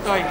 Toy.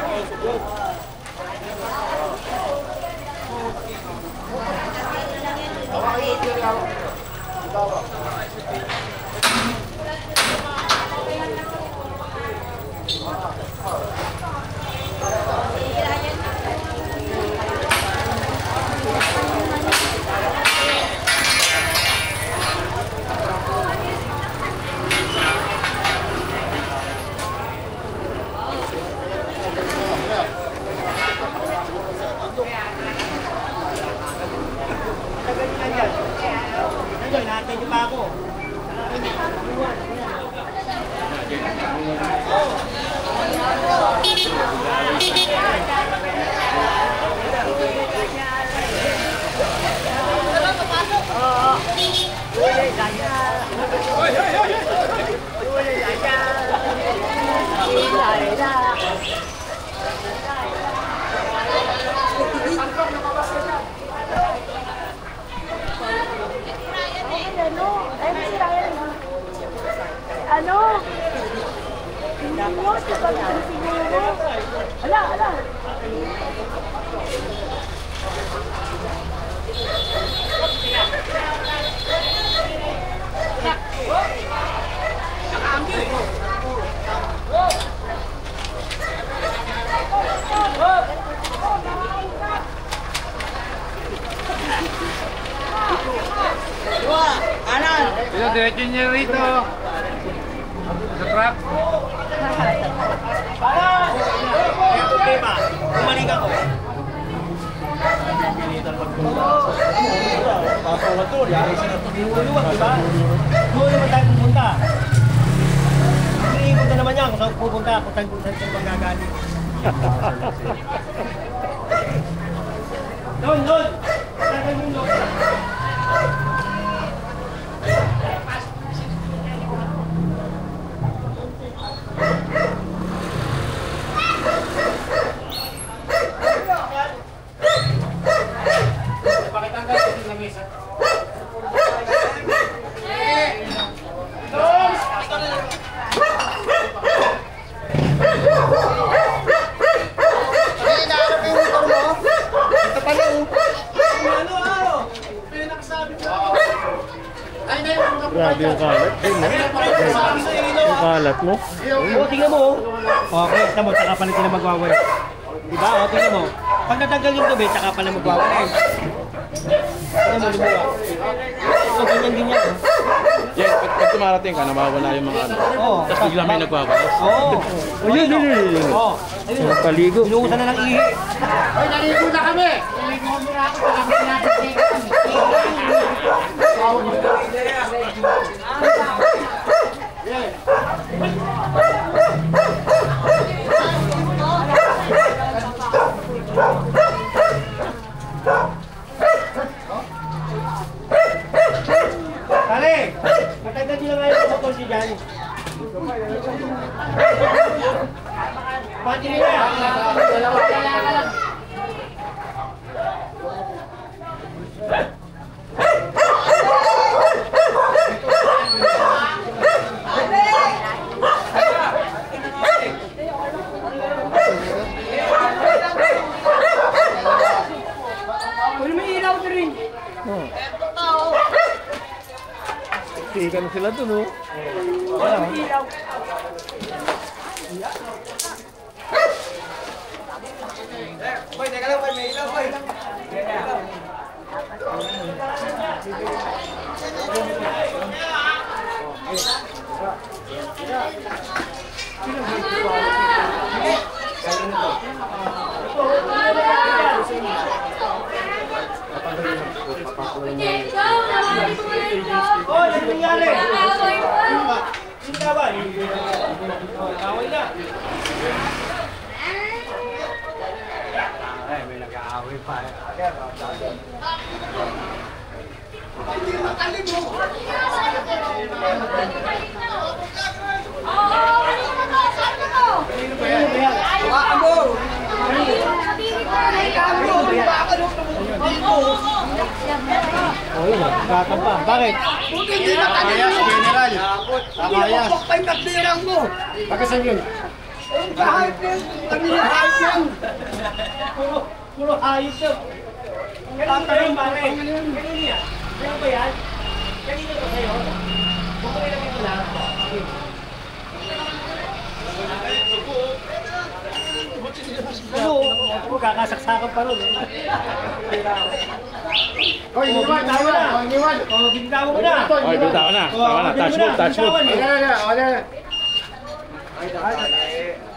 Diretso niya rito. Sa truck. Problema, kumalik ako. Pasok na to, yari siya na tumuluwag, diba? Doon naman tayo pupunta. Iniikot na naman niya kung saan pupunta, kung saan magagaling. Doon! Saan yung doon? Grabe yung kalat. Yung kalat mo. O, tingnan mo. Okay, tingnan mo, saka pala sila magwawala. Diba? O, tingnan mo. Pag natanggal yung tubig, saka pala magwawala eh. Tingnan mo, lumuwa. So, ganyan. Yan, Pag tumarating ka, nawawala yung mga ano. Oo. Tapos bigla may nagwawalas. Oo. Oh, yun. Oo. Paligo. Binuhusan na ng ihi. Ay, naligo na kami! Naligo muna ako, pag kami sinasabay Pare, matagdan nyo lang ngayon ang motor si Johnny. Pati nila. Tika na sila dun, oh. Oh, ano nangyari? Sino ba? Away na. Ay, may nag-aaway pa. Oh, yun. Gatang pa. Bakit? Hindi mataligo! General! Nakayas! Pakpay kakdirang mo! Pagkasan yun? Kahit yun! Kanina kahit yun! Puro ayos yun. Kanina yun, pare. Kanina yan. Kanina ba yan? Kanina ba sa'yo? Kung kanina ito lang. Ano? Kakasaksakan pa rin. Hoy, iniwan! Tawa na! Iniwan! Binitawan mo na. Okay, punta ka na. Tama na. Touch move, touch move. Wala na! Wala na!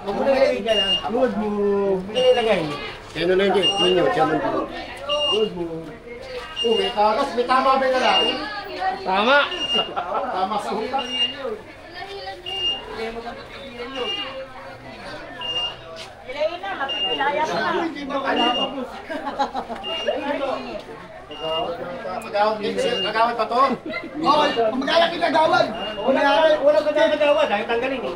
Huwag mo na ilagay dyan, ha? Good move. Hindi na ilagay. Sino na yun? Ninyo, Chairman po. Good move. Oh, may takas! May tama ba yung lalaki? Tama. Tama sa utak. Magawad pa to? Oo, magkaya kinagawad. Walang kadamadawa dahil tanggalin eh.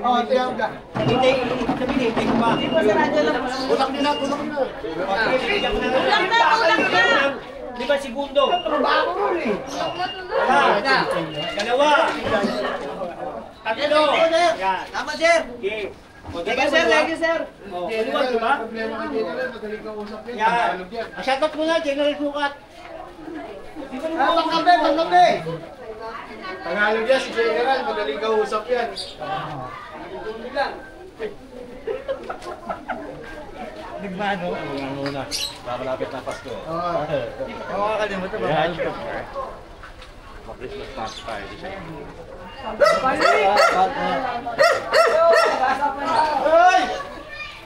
Oo, tiyang ka. Sabihin, ko pa. Tulak nila, tulak nila. Tulak na! Di ba segundo? Trabaho mo rin. Dalawa. Tatlo. Yan. Tama, sir. Okay. Thank you, sir. Thank you, sir. Inuwan ko ba? Problema ka general, madaling kausap yan. Yan. Tagalog yan. Shoutout mo na, General Sukat. Pangkape, pangkape. Tagalog yan, si general, madaling kausap yan. Nagmano? Ang muna. Malapit na Pasko. Oo, kalimutan ba? Yan. Christmas party tayo.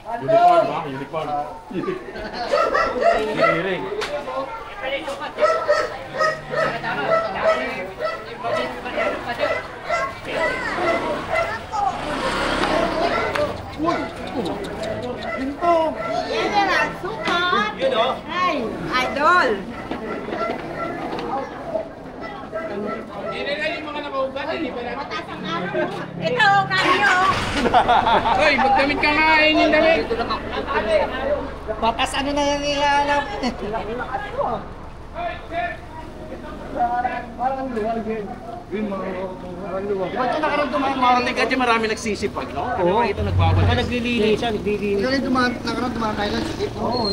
Uniform ha? Uniform. Hiniring. General Sukat! Yun o. Ay, idol! Mataas ang araw. Ito, kanyo! Hoy, magdamit ka nga, yung damit. Batas ano na yung ilalap? Ba't ka nakaramdaman marating ka dyan marami nagsisipag, no? Oo. Ito nagbabalik. Saka naglilinisan, naglilinis. Ikaw rin nakaroon dumaan tayo ng sikip. Oo,